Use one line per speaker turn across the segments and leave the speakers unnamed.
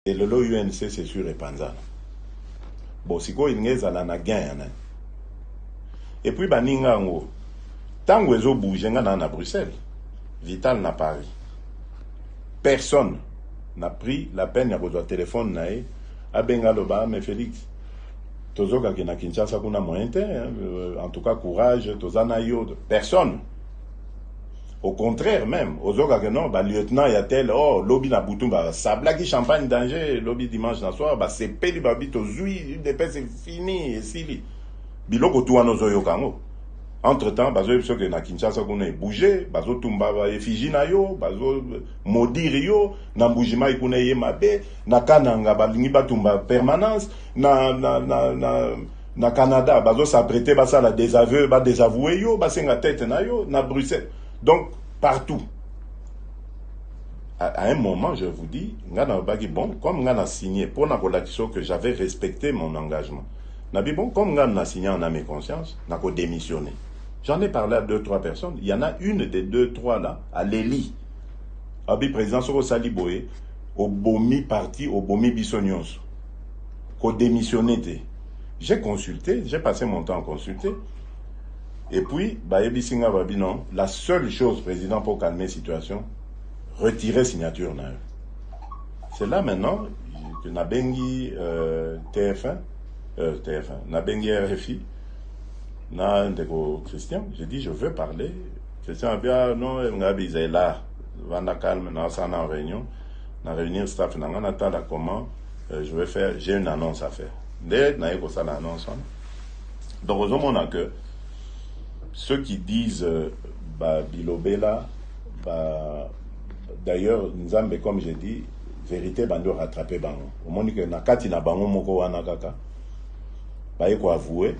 Et le UNC c'est sûr et panzana. Bon, si quoi il n'y a na gain. Et puis baninga ngo. Tango ezo bouger na Bruxelles. Vital na Paris. Personne n'a pris la peine ya kozwa téléphone na e abenga loba mais Félix. Tozoka ki na Kinshasa kuna moyen te, en tout cas courage, tozana yo personne. Au contraire même, ozoka que non, ba lieutenant ya tel, oh lobby na butumba, sabla ki champagne danger, lobby dimanche na soir, ba c'est peli ba bito zui, depuis c'est fini et sili. Biloko tuwa no zoyo kango. Entre-temps, bazo yebso que na Kinshasa kuna bouger, bazo tumba ba effigie na yo, bazo maudire yo, na mbujima ikuna ye mabe, na kananga balingi batumba permanence, na Canada, bazo s'apprêter basa la désaveu, ba désavouer yo, basenga tête na yo, na Bruxelles. Donc, partout. À un moment, je vous dis, bon, comme on a signé pour la relation que j'avais respecté mon engagement. Bon, comme on a signé en âme et conscience, on a démissionné. J'en ai parlé à 2-3 personnes. Il y en a une des 2-3 là, à l'Eli. Abi président Soro Saliboé, au Bomi parti, au Bomi Bissonios. Qu'au démissionné. J'ai consulté, j'ai passé mon temps à consulter. Et puis, Bayebi Singa Babi non, la seule chose, président, pour calmer la situation, retirer signature. C'est là maintenant que Nabengi TF1, Nabengi RFI, Christian, j'ai dit je veux parler. Christian a dit ah, non, Ngabi est là, Vanda calme, en réunion, na réunir staff, comment je vais faire, j'ai une annonce à faire. Dès que ça l'annonce, donc heureusement on a que ceux qui disent Bilobela, d'ailleurs, Nzambe, comme j'ai dit, vérité, bando rattraper bango. Au moment que nakati na bango moko wana kaka, il faut avouer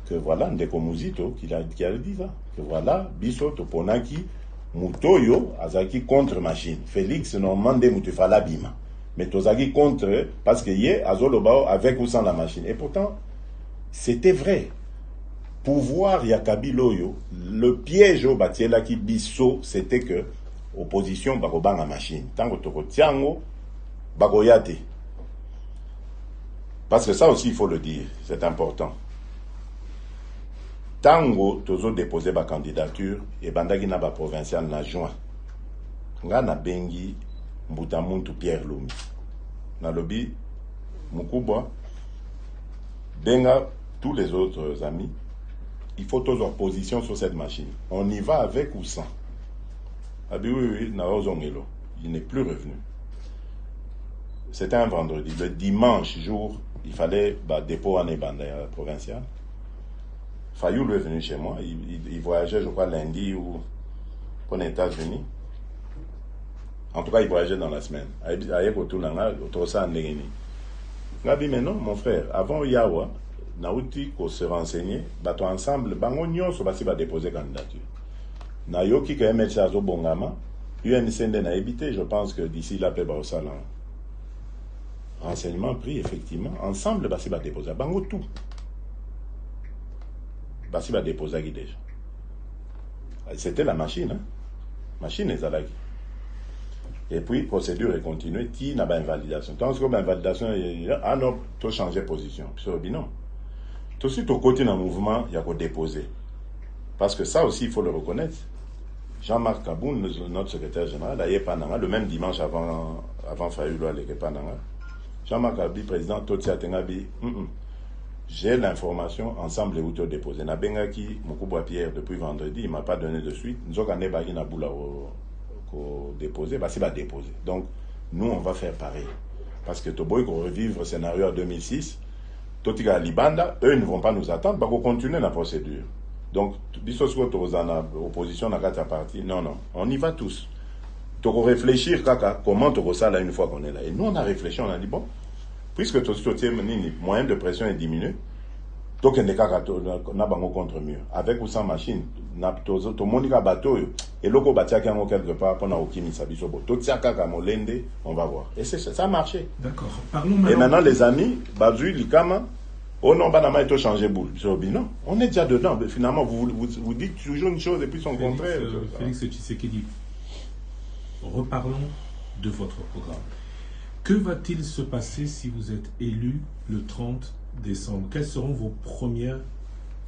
que voilà, Ndeko Muzito qui a dit ça, que voilà, biso toponaki mutoyo azaki contre machine. Félix Normandé mutufala bima. Mais tozaki contre parce que yé azolobao avec ou sans la machine. Et pourtant, c'était vrai. Pouvoir Yakabiloyo, le piège au Batiela qui biso, c'était que opposition bakobanga machine. Tango toko tiango bagoyate. Parce que ça aussi il faut le dire, c'est important. Tango tozo déposé ba candidature et bandagi na ba provincial na juin. Nga na bengi Mbutamuntu Pierre Lumi. Na lobby Mukubwa benga tous les autres amis. Il faut tous en position sur cette machine. On y va avec ou sans. Ah bien oui, il n'est plus revenu. C'était un vendredi. Le dimanche jour, il fallait dépôt en Ebanda provincial. Fayou est venu chez moi. Il voyageait, je crois, lundi ou pour les États-Unis. En tout cas, il voyageait dans la semaine. Il m'a dit, mais non, mon frère, avant Yawa, Naouti qu'on se renseignait, bateau ensemble, bangonyo so basi ba déposer candidature. Nayoki quand même chazo bongama, UNCD n'a évité, je pense que d'ici la paix ba au salon. Renseignement pris effectivement, ensemble basi ba déposer bango tout. Basi ba déposer qui déjà. C'était la machine hein. Machine ezalaki. Et puis procédure est continuée, qui n'a pas invalidation. Tant que invalidation ah non, tu changer position. Puis non. Tout de suite au côté d'un mouvement, il y a qu'à déposer. Parce que ça aussi, il faut le reconnaître. Jean-Marc Kaboun, notre secrétaire général, a Pananga, le même dimanche avant Fayoulo à Pananga. Jean-Marc Kaboun, président Totia Tengabi, j'ai l'information, ensemble, et où tu déposé. Nabenga qui, Moukouba Pierre, depuis vendredi, il ne m'a pas donné de suite. Nous avons déposé, bah c'est pas déposé. Donc, nous, on va faire pareil. Parce que Toboy, qu'on revive le scénario en 2006, Totika Libanda, eux ne vont pas nous attendre, bah, on continue la procédure. Donc, opposition à quatre parties, non, on y va tous. Toko réfléchir, kaka, comment Toko ça là une fois qu'on est là. Et nous, on a réfléchi, on a dit, bon, puisque moyen de pression est diminué, donc on est contre mur. Avec ou sans machine, to monika bateau, et loko batia qui a quelque part, pendant aucun sabisobo. Tout ça, kaka molende, on va voir. Et ça a marché.
D'accord. Parlons
et maintenant, les amis, Bazu, Likama, oh non, Banama est changé boule. Non, on est déjà dedans. Mais finalement, vous dites toujours une chose et puis son contraire.
Félix Tshisekedi, reparlons de votre programme. Que va-t-il se passer si vous êtes élu le 30 décembre? Quelles seront vos premières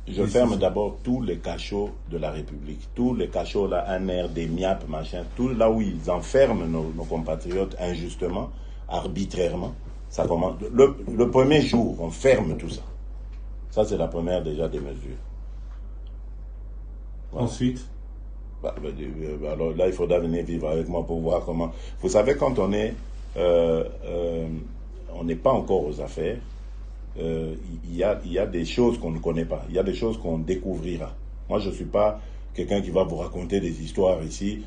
Je ferme d'abord tous les cachots de la République. Tous les cachots, là, ANR, des MIAP, machin, tout là où ils enferment nos compatriotes injustement, arbitrairement. Ça commence. Le premier jour, on ferme tout ça. Ça, c'est la première déjà des mesures.
Voilà. Ensuite
alors là, il faudra venir vivre avec moi pour voir comment. Vous savez, quand on est, on n'est pas encore aux affaires, il y a des choses qu'on ne connaît pas. Il y a des choses qu'on découvrira. Moi, je ne suis pas quelqu'un qui va vous raconter des histoires ici.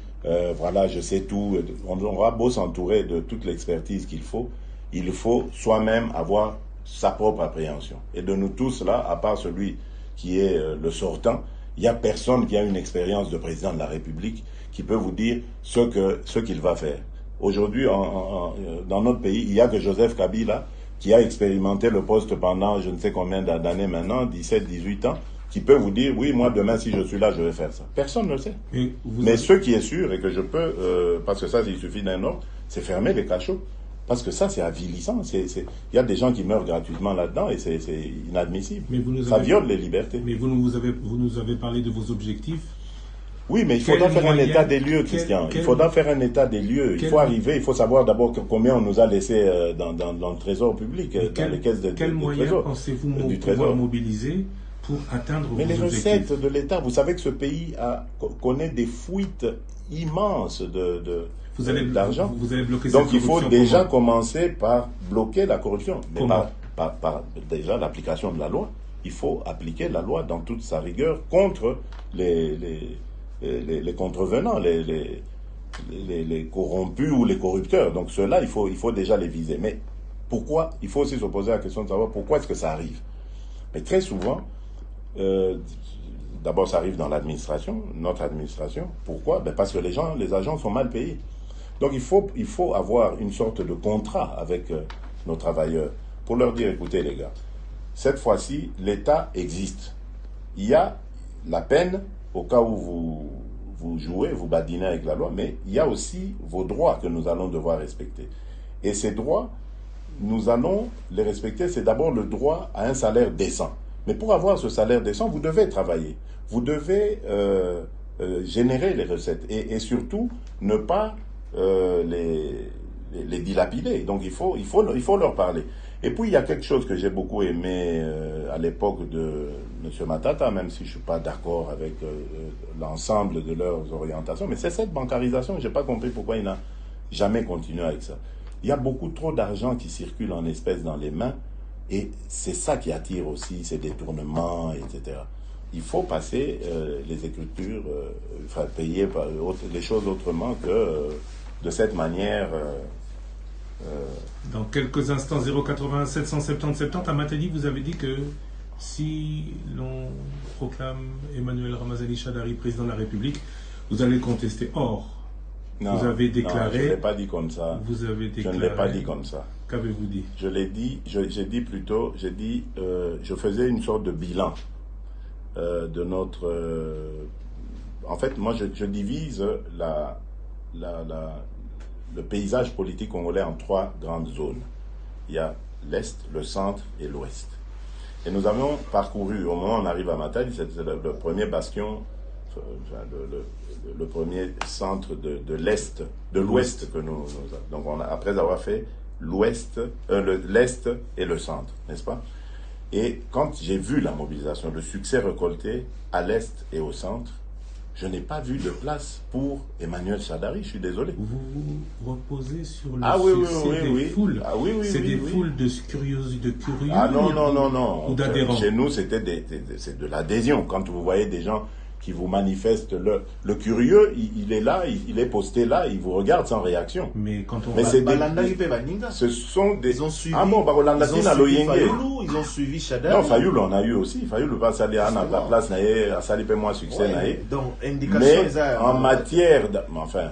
Voilà, je sais tout. On aura beau s'entourer de toute l'expertise qu'il faut. Il faut soi-même avoir sa propre appréhension. Et de nous tous là, à part celui qui est le sortant, il n'y a personne qui a une expérience de président de la République qui peut vous dire ce qu'il va faire. Aujourd'hui, dans notre pays, il n'y a que Joseph Kabila qui a expérimenté le poste pendant je ne sais combien d'années maintenant, 17, 18 ans, qui peut vous dire, oui, moi demain, si je suis là, je vais faire ça. Personne ne le sait. Mais ce qui est sûr, et que je peux, parce que ça, il suffit d'un ordre, c'est fermer les cachots. Parce que ça, c'est avilissant. Il y a des gens qui meurent gratuitement là-dedans et c'est inadmissible. Ça viole les libertés.
Mais vous nous avez parlé de vos objectifs.
Oui, mais il faudra faire un état des lieux, Christian. Il faudra faire un état des lieux. Il faut arriver, il faut savoir d'abord combien on nous a laissé dans le trésor public, dans les caisses de
quels moyens pensez-vous pouvoir mobiliser pour atteindre vos objectifs?
Mais les recettes de l'État, vous savez que ce pays connaît des fuites immenses d'argent.
Vous allez bloquer
Donc il faut déjà commencer par bloquer la corruption. Mais par déjà l'application de la loi. Il faut appliquer la loi dans toute sa rigueur contre les contrevenants, les corrompus ou les corrupteurs. Donc ceux-là, il faut déjà les viser. Mais pourquoi? Il faut aussi se poser la question de savoir pourquoi est-ce que ça arrive. Mais très souvent, d'abord ça arrive dans l'administration, notre administration. Pourquoi? Parce que les agents sont mal payés. Donc il faut avoir une sorte de contrat avec nos travailleurs pour leur dire, écoutez les gars, cette fois-ci, l'État existe. Il y a la peine au cas où vous jouez, vous badinez avec la loi, mais il y a aussi vos droits que nous allons devoir respecter. Et ces droits, nous allons les respecter. C'est d'abord le droit à un salaire décent. Mais pour avoir ce salaire décent, vous devez travailler. Vous devez générer les recettes et surtout ne pas les dilapider. Donc il faut leur parler. Et puis il y a quelque chose que j'ai beaucoup aimé à l'époque de M. Matata, même si je ne suis pas d'accord avec l'ensemble de leurs orientations, mais c'est cette bancarisation. Je n'ai pas compris pourquoi il n'a jamais continué avec ça. Il y a beaucoup trop d'argent qui circule en espèces dans les mains et c'est ça qui attire aussi ces détournements, etc. Il faut passer les écritures, payer les choses autrement que de cette manière.
Dans quelques instants, 087 170 70, à Matadi, vous avez dit que si l'on proclame Emmanuel Ramazani Shadari président de la République, vous allez contester. Or,
non,
vous avez déclaré...
Non, je ne l'ai pas dit comme ça.
Vous avez déclaré...
Je ne l'ai pas dit comme ça.
Qu'avez-vous dit?
Je l'ai dit, j'ai dit, je faisais une sorte de bilan de notre... en fait, moi, je divise le paysage politique congolais en 3 grandes zones. Il y a l'Est, le Centre et l'Ouest. Et nous avons parcouru, au moment où on arrive à Matadi, c'est le premier bastion, le premier centre de l'Est, de l'Ouest que nous avons. Donc après avoir fait l'Ouest, l'Est et le Centre, n'est-ce pas? Et quand j'ai vu la mobilisation, le succès récolté à l'Est et au Centre, je n'ai pas vu de place pour Emmanuel Shadari, je suis désolé.
Vous reposez sur le succès des foules.
Ah oui,
c'est des foules de curieux.
Ah non.
Ou d'adhérents.
Chez nous, c'est de l'adhésion. Quand vous voyez des gens qui vous manifestent le curieux, il est là, il est posté là, il vous regarde sans réaction.
Mais quand on
ce sont des...
Ils ont suivi.
Ah bon,
ils ont suivi Shadari.
Non, Fayoul, on a eu aussi. Fayoul va salir à la place, à salir moins succès.
Donc,
mais en matière enfin,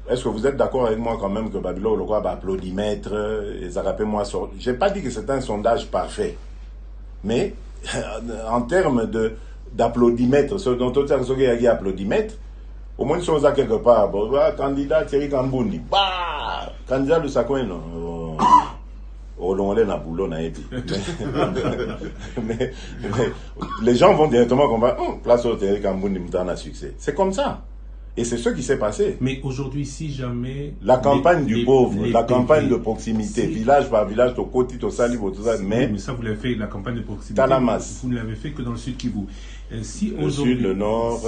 est-ce que vous êtes d'accord avec moi quand même que Babylone le roi va applaudimètre et moi j'ai pas dit que c'est un sondage parfait, mais en termes d'applaudimètre, ce dont on a applaudimètre, au moins une chose à quelque part, candidat Thierry Kambundi, candidat de Sakouin, mais les gens vont directement comprendre, place au Thierry Kamboun a succès. C'est comme ça. Et c'est ce qui s'est passé.
Mais aujourd'hui, si jamais...
La campagne du pauvre, la campagne de proximité, village par village, au côté, au sali, tout ça,
mais ça, vous l'avez fait, la campagne de proximité. Vous ne l'avez fait que dans le sud Kivu. Si
le sud, le nord,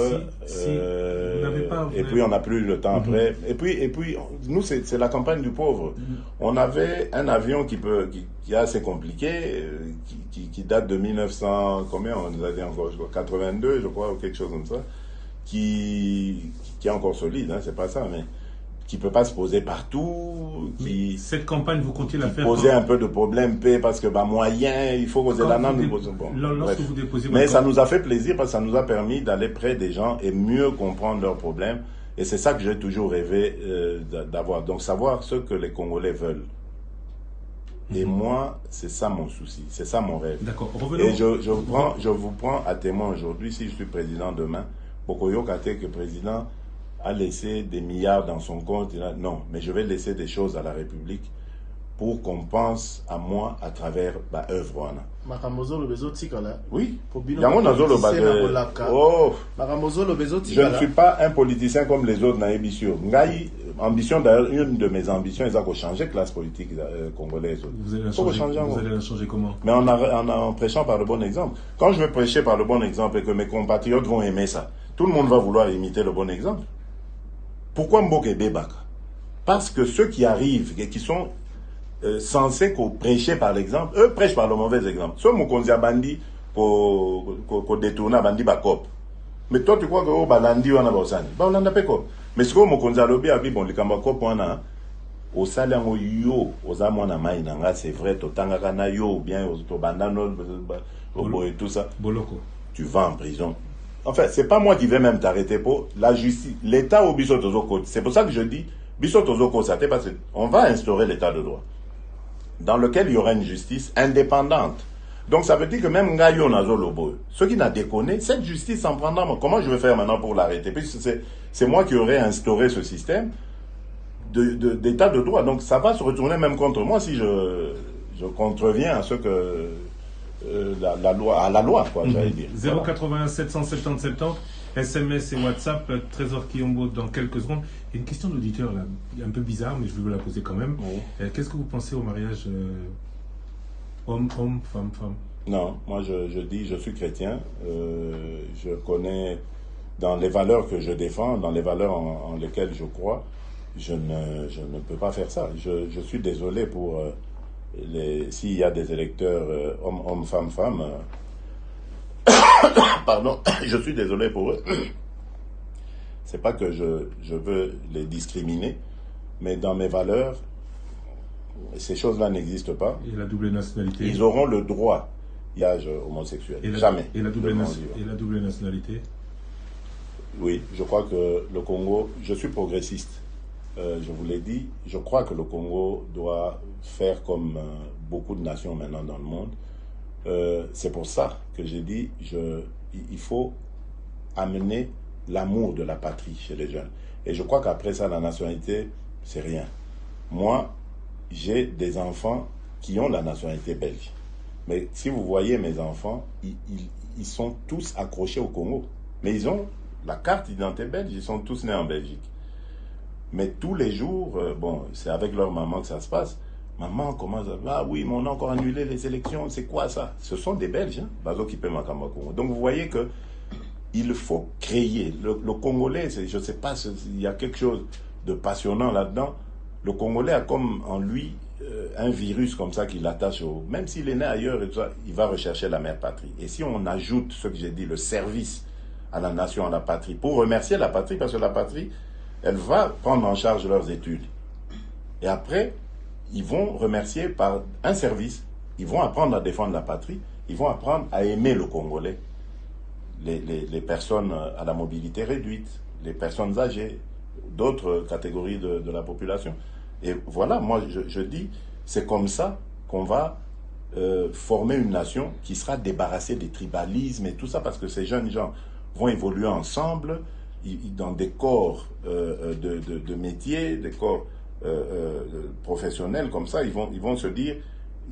et puis on n'a plus le temps après. Et puis nous, c'est la campagne du pauvre. On avait un avion qui est assez compliqué, qui date de 1900, combien on nous a dit encore, 82, je crois, ou quelque chose comme ça, qui est encore solide, hein, c'est pas ça, mais qui peut pas se poser partout,
cette campagne, vous comptez la faire
poser un peu de problème, parce que moyen, il faut poser la langue.
Lorsque vous déposez
mais ça nous a fait plaisir parce que ça nous a permis d'aller près des gens et mieux comprendre leurs problèmes. Et c'est ça que j'ai toujours rêvé d'avoir. Donc savoir ce que les Congolais veulent. Et moi, c'est ça mon souci, c'est ça mon rêve.
D'accord.
Et je vous prends à témoin aujourd'hui, si je suis président demain, Bokoyo Kate que président a laissé des milliards dans son compte. Non, mais je vais laisser des choses à la République pour qu'on pense à moi à travers ma œuvre. Oui. Je ne suis pas un politicien comme les autres. Ambition, d'ailleurs, une de mes ambitions, c'est de changer la classe politique congolaise.
Vous allez la changer comment?
Mais en prêchant par le bon exemple. Quand je vais prêcher par le bon exemple et que mes compatriotes vont aimer ça, tout le monde va vouloir imiter le bon exemple. Pourquoi Mboke Bebaka? Parce que ceux qui arrivent et qui sont censés prêcher par l'exemple, eux prêchent par le mauvais exemple. Ceux qui ont bandi qu'on détourne bandi bakop. Mais toi tu crois que au balandi on a bosani. Ba on a pas cop. Mais ce que mon konza lobi abi bon le kamba cop on a au salaire yo aux amona mainanga c'est vrai totanga kana yo bien aux bandano et tout ça.
Boloko.
Tu vas en prison. En fait, c'est pas moi qui vais même t'arrêter pour la justice. L'État au Bissot-Ozoko. C'est pour ça que je dis, Bissot-Ozoko, ça t'est passé. On va instaurer l'État de droit. Dans lequel il y aura une justice indépendante. Donc ça veut dire que même Ngayo Nazolobo, ceux qui n'a déconné, cette justice s'en prendra. Comment je vais faire maintenant pour l'arrêter? Puisque c'est moi qui aurais instauré ce système d'État de droit. Donc ça va se retourner même contre moi si je contreviens à ce que... la loi, quoi, j'allais dire.
080 770 70, SMS et WhatsApp, Trésor Kiyombo dans quelques secondes. Il y a une question d'auditeur là, un peu bizarre, mais je vais vous la poser quand même. Oui. Qu'est-ce que vous pensez au mariage homme-homme, femme-femme?
Non, moi je dis, je suis chrétien, je connais dans les valeurs que je défends, dans les valeurs en lesquelles je crois, je ne peux pas faire ça. Je suis désolé pour... s'il y a des électeurs hommes, femmes, pardon, je suis désolé pour eux. C'est pas que je veux les discriminer, mais dans mes valeurs, ces choses-là n'existent pas.
Et la double nationalité?
Ils auront le droit, mariage homosexuel. Jamais.
Et la double nationalité?
Oui, je crois que le Congo, je suis progressiste. Je vous l'ai dit, je crois que le Congo doit faire comme beaucoup de nations maintenant dans le monde. C'est pour ça que j'ai dit, il faut amener l'amour de la patrie chez les jeunes. Et je crois qu'après ça, la nationalité, c'est rien. Moi, j'ai des enfants qui ont la nationalité belge. Mais si vous voyez mes enfants, ils sont tous accrochés au Congo. Mais ils ont la carte d'identité belge, ils sont tous nés en Belgique. Mais tous les jours, bon, c'est avec leur maman que ça se passe. Maman commence à dire, ah oui, mais on a encore annulé les élections, c'est quoi ça? Ce sont des Belges, hein, Bazo qui paie Makamba Congo. Donc vous voyez que il faut créer. Le Congolais, je ne sais pas, il y a quelque chose de passionnant là-dedans. Le Congolais a comme en lui un virus comme ça qui l'attache au... Même s'il est né ailleurs et tout ça, il va rechercher la mère patrie. Et si on ajoute ce que j'ai dit, le service à la nation, à la patrie, pour remercier la patrie, parce que la patrie, elle va prendre en charge leurs études. Et après, ils vont remercier par un service. Ils vont apprendre à défendre la patrie. Ils vont apprendre à aimer le Congolais. Les personnes à la mobilité réduite, les personnes âgées, d'autres catégories de la population. Et voilà, moi je dis, c'est comme ça qu'on va former une nation qui sera débarrassée des tribalismes et tout ça, parce que ces jeunes gens vont évoluer ensemble dans des corps de métiers, des corps professionnels comme ça. Ils vont se dire,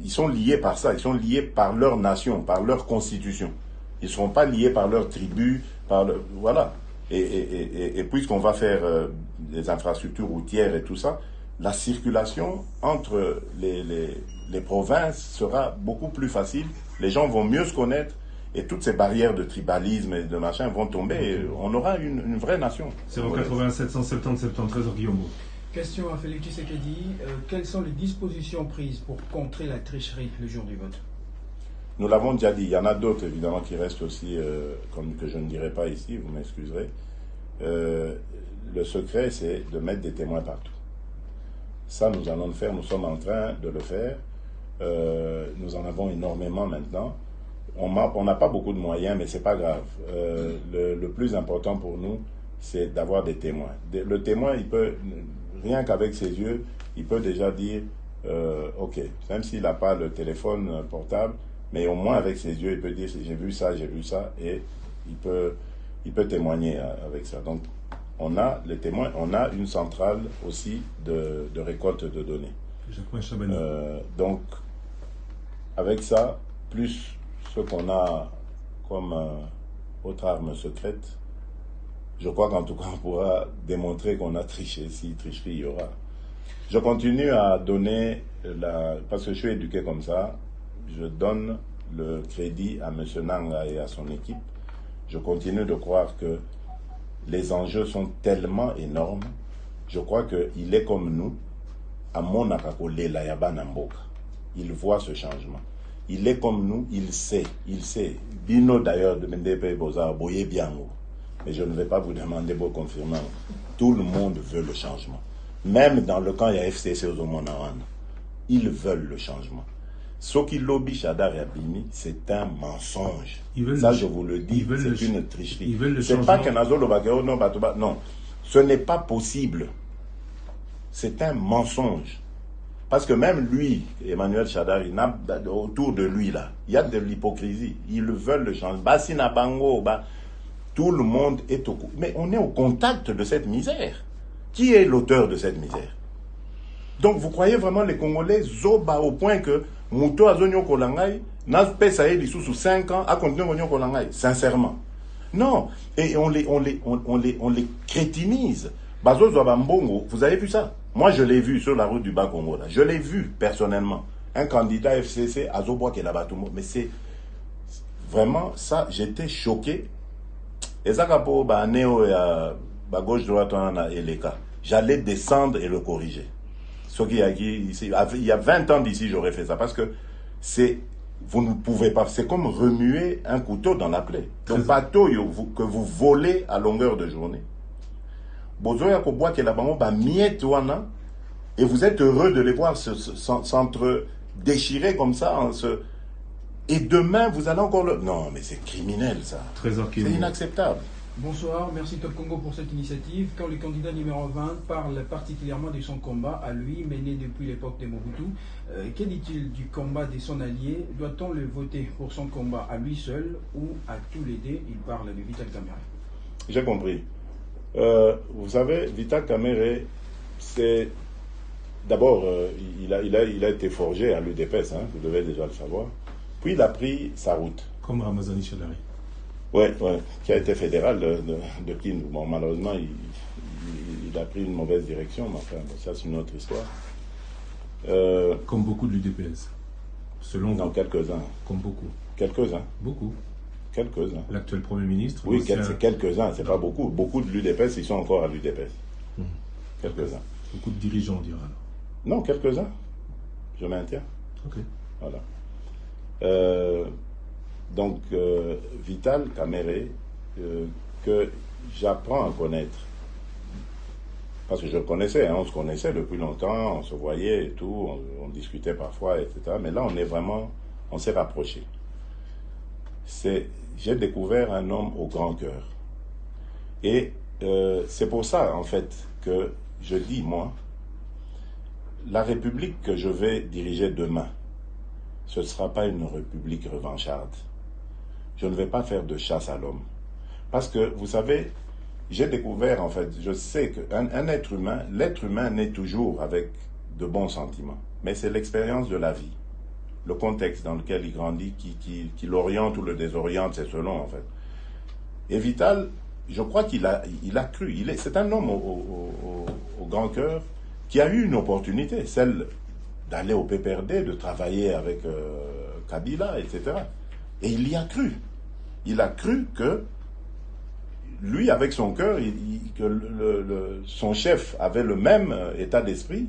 ils sont liés par ça, ils sont liés par leur nation, par leur constitution. Ils ne seront pas liés par leur tribu, voilà. Et puisqu'on va faire des infrastructures routières et tout ça, la circulation entre les provinces sera beaucoup plus facile. Les gens vont mieux se connaître et toutes ces barrières de tribalisme et de machin vont tomber. Et on aura une vraie nation.
080 770 73 Guillaume.
Question à Félix Tshisekedi. Quelles sont les dispositions prises pour contrer la tricherie le jour du vote?
Nous l'avons déjà dit. Il y en a d'autres, évidemment, qui restent aussi, que je ne dirai pas ici, vous m'excuserez. Le secret, c'est de mettre des témoins partout. Ça, nous allons le faire. Nous sommes en train de le faire. Nous en avons énormément maintenant. On n'a pas beaucoup de moyens, mais c'est pas grave. Le plus important pour nous, c'est d'avoir des témoins. Le témoin, il peut, rien qu'avec ses yeux, il peut déjà dire, ok, même s'il n'a pas le téléphone portable, mais au moins avec ses yeux, il peut dire, j'ai vu ça, et il peut témoigner avec ça. Donc, on a les témoins, on a une centrale aussi de récolte de données. Donc, avec ça, plus ce qu'on a comme autre arme secrète, je crois qu'en tout cas, on pourra démontrer qu'on a triché, si tricherie il y aura. Je continue à donner, parce que je suis éduqué comme ça, je donne le crédit à M. Nanga et à son équipe. Je continue de croire que les enjeux sont tellement énormes. Je crois qu'il est comme nous, à Monakakole Layaba Namboka. Il voit ce changement. Il est comme nous, il sait. Bino d'ailleurs de Mendepe Boza, Boye Biango. Mais je ne vais pas vous demander vos confirmants. Tout le monde veut le changement. Même dans le camp, il y a FCC aux Omonawan. Ils veulent le changement. Ce qui lobby Chadar et Abimi, c'est un mensonge. Ça, je vous le dis, c'est une tricherie. C'est pas qu'un azolo bagao, non, non. Ce n'est pas possible. C'est un mensonge. Parce que même lui, Emmanuel Chadar, autour de lui, là, il y a de l'hypocrisie. Ils veulent le changement. Basina Bango, tout le monde est au... Mais on est au contact de cette misère. Qui est l'auteur de cette misère? Donc, vous croyez vraiment les Congolais zoba au point que Mouto Azonyo Kolangai n'a pas essayé sous 5 ans à continuer Azonyo Kolangai? Sincèrement. Non. Et on les crétinise. Bazo Zobambongo, vous avez vu ça? Moi, je l'ai vu sur la route du Bas-Congo. Je l'ai vu personnellement. Un candidat FCC, Azoboa qui est là-bas tout le monde. Mais c'est vraiment ça, j'étais choqué. Et ça, pour Néo et gauche droite, et les cas. J'allais descendre et le corriger. Ce qui ici, il y a 20 ans d'ici, j'aurais fait ça. Parce que vous ne pouvez pas, c'est comme remuer un couteau dans la plaie. Donc, bateau que vous volez à longueur de journée. Et vous êtes heureux de les voir s'entre-déchirer comme ça. Et demain, vous allez encore le... Non, mais c'est criminel, ça. C'est inacceptable.
Bonsoir, merci Top Congo pour cette initiative. Quand le candidat numéro 20 parle particulièrement de son combat à lui, mené depuis l'époque de Mobutu, que dit-il du combat de son allié? Doit-on le voter pour son combat à lui seul ou à tous les deux? Il parle de Vital Kamerhe.
J'ai compris. Vous savez, Vital Kamerhe, c'est... D'abord, il a été forgé à l'UDPS, hein, vous devez déjà le savoir. Puis il a pris sa route.
Comme Ramazani Chadari.
Oui, qui a été fédéral de Kindu. Bon, malheureusement, il a pris une mauvaise direction, mais enfin, ça c'est une autre histoire.
Comme beaucoup de l'UDPS. Selon
non, quelques-uns.
Comme beaucoup.
Quelques-uns.
Beaucoup.
Quelques-uns.
L'actuel Premier ministre.
Oui, c'est quelques-uns, c'est pas beaucoup. Beaucoup de l'UDPS, ils sont encore à l'UDPS. Quelques-uns.
Beaucoup de dirigeants, on dira.
Non, quelques-uns. Je maintiens.
Ok.
Voilà. Donc, Vital Kamerhe, que j'apprends à connaître. Parce que je le connaissais, hein, on se connaissait depuis longtemps, on se voyait et tout, on discutait parfois, etc. Mais là, on s'est rapprochés. J'ai découvert un homme au grand cœur. Et c'est pour ça, en fait, que je dis, moi, la République que je vais diriger demain, ce ne sera pas une République revancharde. Je ne vais pas faire de chasse à l'homme. Parce que, vous savez, j'ai découvert, en fait, je sais qu'un être humain, l'être humain naît toujours avec de bons sentiments. Mais c'est l'expérience de la vie. le contexte dans lequel il grandit qui l'oriente ou le désoriente, c'est selon en fait. Et Vital, je crois qu'il a cru. C'est un homme au grand cœur qui a eu une opportunité, celle d'aller au PPRD, de travailler avec Kabila, etc. Et il y a cru. Il a cru que lui, avec son cœur, que son chef avait le même état d'esprit,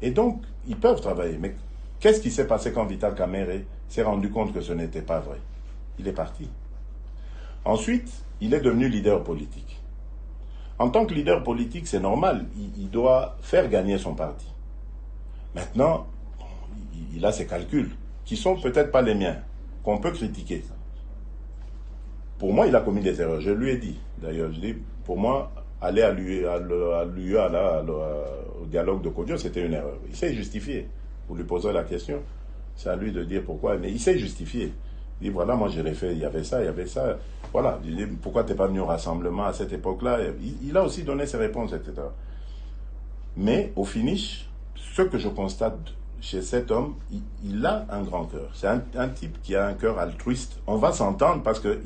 et donc ils peuvent travailler. Mais qu'est-ce qui s'est passé quand Vital Kamerhe s'est rendu compte que ce n'était pas vrai? Il est parti. Ensuite, il est devenu leader politique. En tant que leader politique, c'est normal, il doit faire gagner son parti. Maintenant, il a ses calculs, qui sont peut-être pas les miens, qu'on peut critiquer. Pour moi, il a commis des erreurs. Je lui ai dit, d'ailleurs, pour moi, aller à l'UA, au dialogue de Kodjo, c'était une erreur. Il s'est justifié. Vous lui posez la question, c'est à lui de dire pourquoi, mais il s'est justifié. Il dit, voilà, moi je l'ai fait, il y avait ça. Voilà, il dit, pourquoi tu n'es pas venu au rassemblement à cette époque-là? Il a aussi donné ses réponses, etc. Mais au finish, ce que je constate chez cet homme, il a un grand cœur. C'est un type qui a un cœur altruiste. On va s'entendre parce que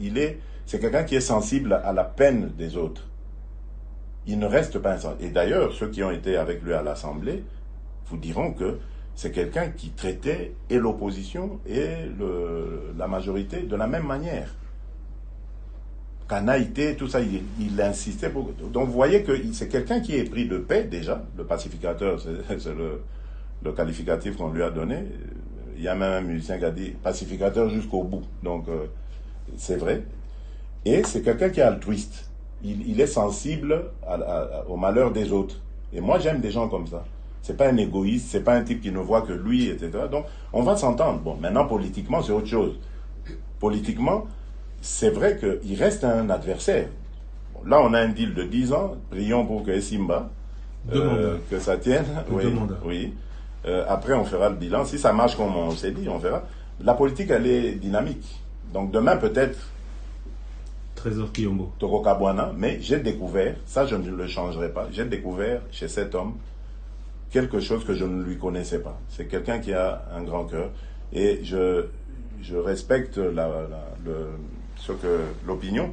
c'est quelqu'un qui est sensible à la peine des autres. Il ne reste pas insensible. Et d'ailleurs, ceux qui ont été avec lui à l'Assemblée vous diront que c'est quelqu'un qui traitait et l'opposition et la majorité de la même manière. Canaïté, tout ça, il insistait beaucoup. Donc vous voyez que c'est quelqu'un qui est pris de paix déjà. Le pacificateur, c'est le qualificatif qu'on lui a donné. Il y a même un musicien qui a dit pacificateur jusqu'au bout. Donc c'est vrai. Et c'est quelqu'un qui est altruiste. Il est sensible au malheur des autres. Et moi j'aime des gens comme ça. C'est pas un égoïste, c'est pas un type qui ne voit que lui, etc. Donc on va s'entendre. Bon, maintenant politiquement c'est autre chose. Politiquement, c'est vrai qu'il reste un adversaire. Bon, là on a un deal de 10 ans. Prions pour que Simba, que ça tienne. Oui. Après on fera le bilan. Si ça marche comme on s'est dit, on verra. La politique elle est dynamique. Donc demain peut-être
Trésor Kiyombo.
Toko Kabwana, mais j'ai découvert, ça je ne le changerai pas, j'ai découvert chez cet homme quelque chose que je ne lui connaissais pas. C'est quelqu'un qui a un grand cœur et je respecte l'opinion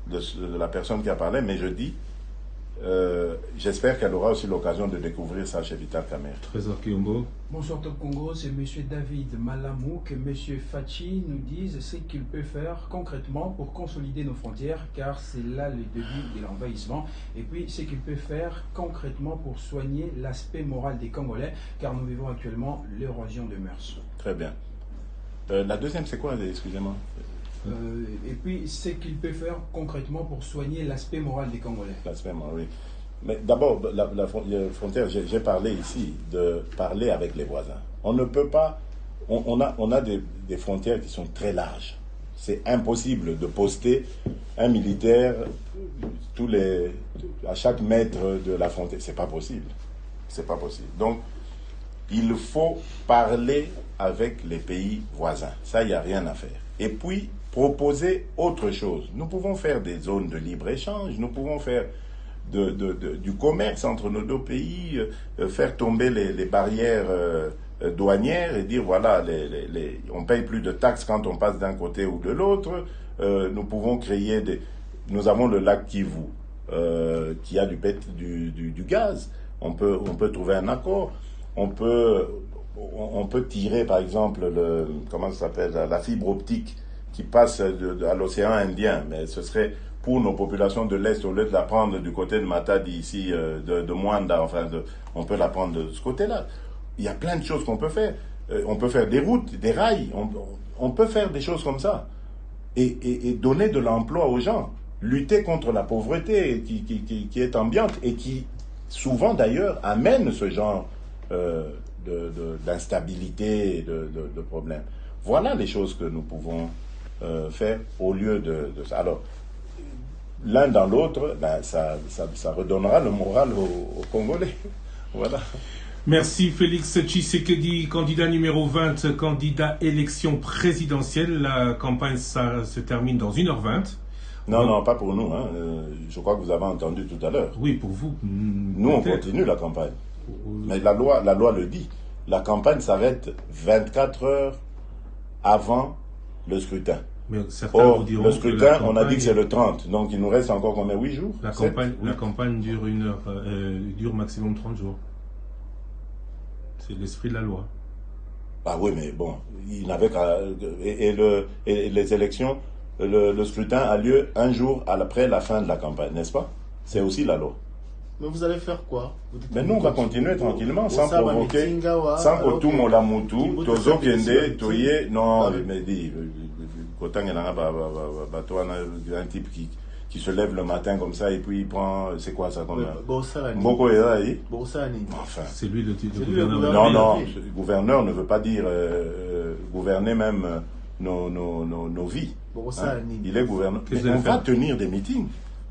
de la personne qui a parlé, mais je dis, j'espère qu'elle aura aussi l'occasion de découvrir ça chez Vital Kamerhe.
Trésor Kiyombo.
Bonsoir Top Congo, c'est M. David Malamou que M. Fachi nous dise ce qu'il peut faire concrètement pour consolider nos frontières, car c'est là le début de l'envahissement, et puis ce qu'il peut faire concrètement pour soigner l'aspect moral des Congolais, car nous vivons actuellement l'érosion de mœurs.
Très bien. La deuxième, c'est quoi, excusez-moi?
Et puis ce qu'il peut faire concrètement pour soigner l'aspect moral des Congolais.
L'aspect moral, oui. Mais d'abord, la frontière, j'ai parlé ici de parler avec les voisins. On ne peut pas... On a des frontières qui sont très larges. C'est impossible de poster un militaire à chaque mètre de la frontière. C'est pas possible. C'est pas possible. Donc, il faut parler avec les pays voisins. Ça, il n'y a rien à faire. Et puis, proposer autre chose. Nous pouvons faire des zones de libre-échange, nous pouvons faire du commerce entre nos deux pays, faire tomber les barrières douanières et dire voilà, on paye plus de taxes quand on passe d'un côté ou de l'autre. Nous pouvons créer nous avons le lac Kivu qui a du gaz. On peut trouver un accord. On peut tirer par exemple comment ça s'appelle, la fibre optique qui passe à l'océan Indien, mais ce serait pour nos populations de l'Est, au lieu de la prendre du côté de Matadi, ici, de Mwanda, on peut la prendre de ce côté-là. Il y a plein de choses qu'on peut faire. On peut faire des routes, des rails, on peut faire des choses comme ça. Et donner de l'emploi aux gens. Lutter contre la pauvreté qui est ambiante et qui, souvent d'ailleurs, amène ce genre d'instabilité, de problèmes. Voilà les choses que nous pouvons faire au lieu de ça. Alors, l'un dans l'autre, ça redonnera le moral aux Congolais. Voilà.
Merci Félix Tshisekedi, candidat numéro 20, candidat élection présidentielle. La campagne, ça se termine dans 1h20.
Non, pas pour nous. Je crois que vous avez entendu tout à l'heure.
Oui, pour vous.
Nous, on continue la campagne. Mais la loi le dit. La campagne s'arrête 24 heures avant le scrutin.
Mais certains
Or,
vous diront
le
que
scrutin,
la
on a dit que c'est
campagne-
le 30, donc il nous reste encore combien? 8 jours?
La
Sept?
campagne dure une heure, dure maximum 30 jours. C'est l'esprit de la loi.
Ah oui, mais bon, il n'avait qu'à... Et les élections, le scrutin a lieu un jour après la fin de la campagne, n'est-ce pas? C'est aussi la loi.
Mais vous allez faire quoi?
Mais nous, on va continuer tranquillement, sans provoquer, sans que tout le monde a moutou, tozo kende, toye, non, il me dit, Kotang il y a un type qui se lève le matin comme ça et puis il prend, c'est quoi ça comme Mboko est là, enfin.
C'est lui le
C'est lui le
gouverneur.
gouverneur.
Non, le gouverneur ne veut pas dire gouverner même nos vies. Hein. Il est gouverneur.
Qu'est-ce
Mais
que
on
vous
va
allez
tenir des meetings.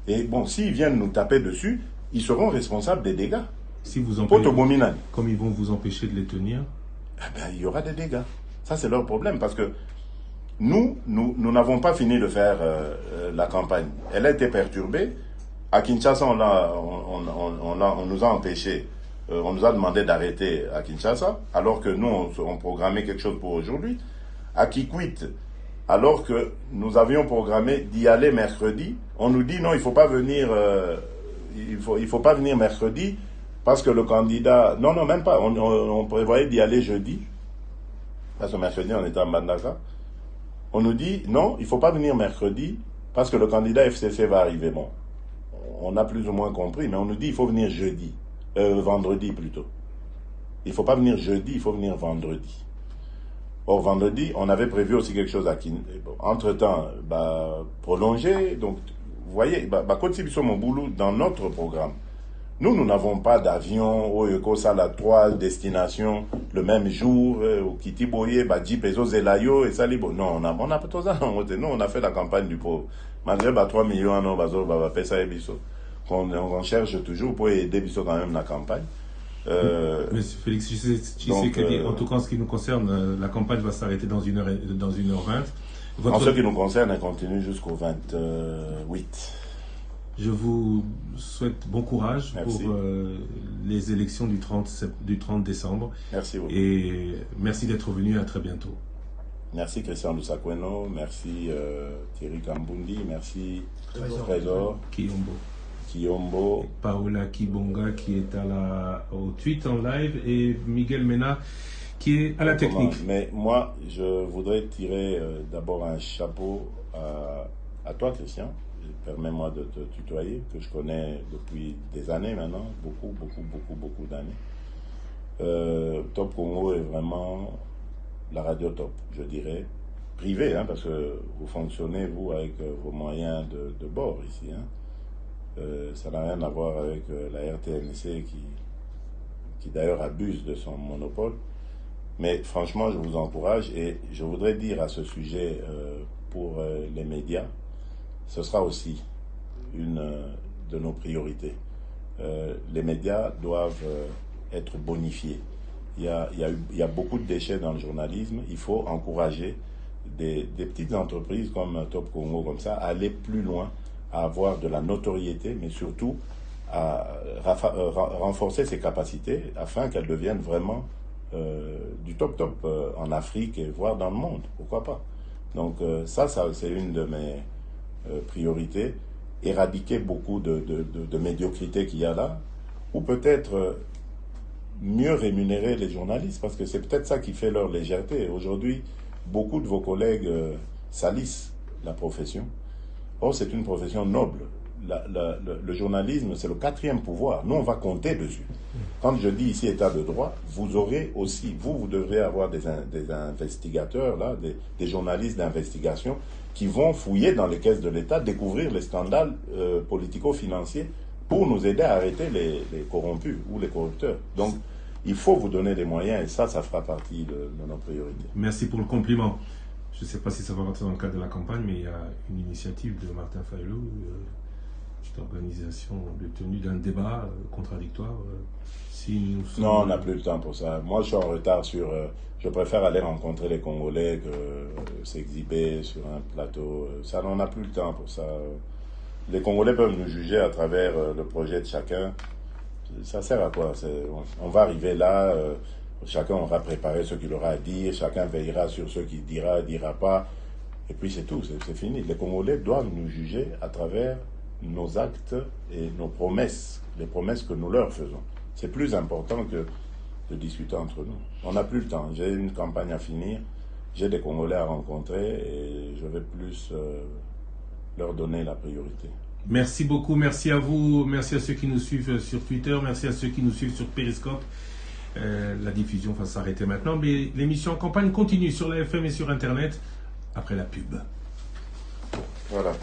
Et bon, s'ils viennent nous taper dessus, ils seront responsables des dégâts.
Si vous
Poto
empêchez,
Bominani.
comme ils vont vous empêcher de les tenir,
Eh ben, il y aura des dégâts. Ça, c'est leur problème parce que nous n'avons pas fini de faire la campagne. Elle a été perturbée. À Kinshasa, on nous a empêchés. On nous a demandé d'arrêter à Kinshasa, alors que nous, on programmait quelque chose pour aujourd'hui. À Kikwit, alors que nous avions programmé d'y aller mercredi, on nous dit non, il faut pas venir, il faut pas venir mercredi parce que le candidat, non, même pas, on prévoyait d'y aller jeudi, parce que mercredi on était à Mbandaka. On nous dit non, il faut pas venir mercredi parce que le candidat FCC va arriver. Bon, on a plus ou moins compris, mais on nous dit il faut venir jeudi, vendredi plutôt. Il faut pas venir jeudi, il faut venir vendredi. Or, vendredi, on avait prévu aussi quelque chose à Kin. Bon, entre-temps, prolongé. Donc, vous voyez, mon boulot dans notre programme. Nous n'avons pas d'avion au Ekosala 3 destinations le même jour, au Kitiboye, Jeep, Zelayo et Salibo. Non, on a pas tout ça. Nous, on a fait la campagne du pauvre. Malgré 3 millions, on cherche toujours pour aider Bisso quand même la campagne.
Monsieur Félix Tshisekedi, en tout cas en ce qui nous concerne, la campagne va s'arrêter dans 1h20.
En ce qui nous concerne, elle continue jusqu'au 28.
Je vous souhaite bon courage.
Merci.
Pour les élections du 30 décembre.
Merci beaucoup.
Et merci d'être venu. À très bientôt.
Merci Christian Lusakweno, merci Thierry Kambundi, merci Trésor Kiyombo,
Paola Kibonga qui est au tweet en live et Miguel Mena qui est à la technique.
Mais moi, je voudrais tirer d'abord un chapeau à toi Christian. Permets-moi de te tutoyer, que je connais depuis des années maintenant, beaucoup d'années. Top Congo est vraiment la radio top, je dirais, privée, hein, parce que vous fonctionnez, vous, avec vos moyens de bord ici. Hein. Ça n'a rien à voir avec la RTNC qui d'ailleurs abuse de son monopole. Mais franchement, je vous encourage et je voudrais dire à ce sujet pour les médias, ce sera aussi une de nos priorités. Les médias doivent être bonifiés. Il y a beaucoup de déchets dans le journalisme. Il faut encourager des petites entreprises comme Top Congo, comme ça, à aller plus loin, à avoir de la notoriété, mais surtout à renforcer ses capacités afin qu'elles deviennent vraiment du top en Afrique et voire dans le monde. Pourquoi pas? Donc ça c'est une de mes priorités. Éradiquer beaucoup de médiocrité qu'il y a là, ou peut-être mieux rémunérer les journalistes, parce que c'est peut-être ça qui fait leur légèreté. Aujourd'hui, beaucoup de vos collègues salissent la profession. Or, c'est une profession noble. Le journalisme, c'est le 4e pouvoir. Nous, on va compter dessus. Quand je dis ici état de droit, vous aurez aussi, vous devrez avoir des investigateurs, là, des journalistes d'investigation qui vont fouiller dans les caisses de l'État, découvrir les scandales politico-financiers pour nous aider à arrêter les corrompus ou les corrupteurs. Donc, il faut vous donner des moyens et ça fera partie de nos priorités.
Merci pour le compliment. Je ne sais pas si ça va rentrer dans le cadre de la campagne, mais il y a une initiative de Martin Fayulu, cette organisation de tenue d'un débat contradictoire.
Non, on n'a plus le temps pour ça. Moi, je suis en retard sur... je préfère aller rencontrer les Congolais que s'exhiber sur un plateau. Ça, on n'a plus le temps pour ça. Les Congolais peuvent nous juger à travers le projet de chacun. Ça sert à quoi? On va arriver là, Chacun aura préparé ce qu'il aura à dire, chacun veillera sur ce qu'il dira, dira pas, et puis c'est tout, c'est fini. Les Congolais doivent nous juger à travers nos actes et nos promesses, les promesses que nous leur faisons. C'est plus important que de discuter entre nous. On n'a plus le temps, j'ai une campagne à finir, j'ai des Congolais à rencontrer, et je vais plus leur donner la priorité.
Merci beaucoup, merci à vous, merci à ceux qui nous suivent sur Twitter, merci à ceux qui nous suivent sur Periscope. La diffusion va s'arrêter maintenant, mais l'émission en campagne continue sur la FM et sur Internet après la pub.
Voilà.